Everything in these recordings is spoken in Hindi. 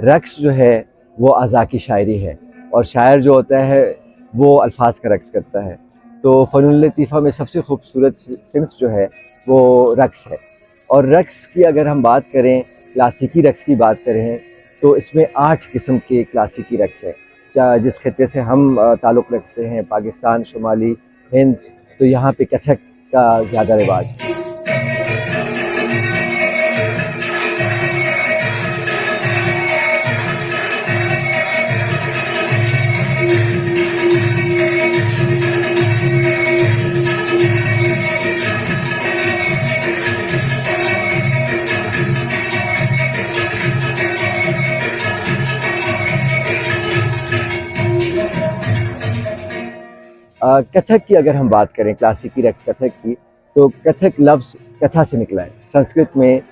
रक्स जो है वो अज़ा की शायरी है और शायर जो होता है वो अल्फाज का रक्स करता है। तो फ़नून लतीफ़ा में सबसे खूबसूरत सिन्फ़ जो है वो रक्स है। और रक्स की अगर हम बात करें, क्लासिकी रक्स की बात करें, तो इसमें 8 किस्म के क्लासिकी रक्स हैं। जिस खित्ते से हम ताल्लुक़ रखते हैं, पाकिस्तान, शुमाली हिंद, तो यहाँ पे कथक का ज़्यादा रिवाज है। कथक की अगर हम बात करें, क्लासिकी रक्स कथक की, तो कथक लफ्ज़ कथा से निकला है। संस्कृत में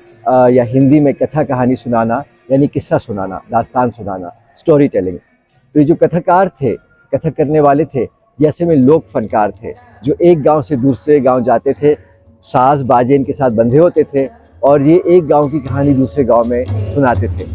या हिंदी में कथा कहानी सुनाना यानी किस्सा सुनाना, दास्तान सुनाना, स्टोरी टेलिंग। तो ये जो कथाकार थे, कथक करने वाले थे, ये असल में लोक फनकार थे जो एक गांव से दूसरे गांव जाते थे, साज बाजे इनके साथ बंधे होते थे और ये एक गांव की कहानी दूसरे गांव में सुनाते थे।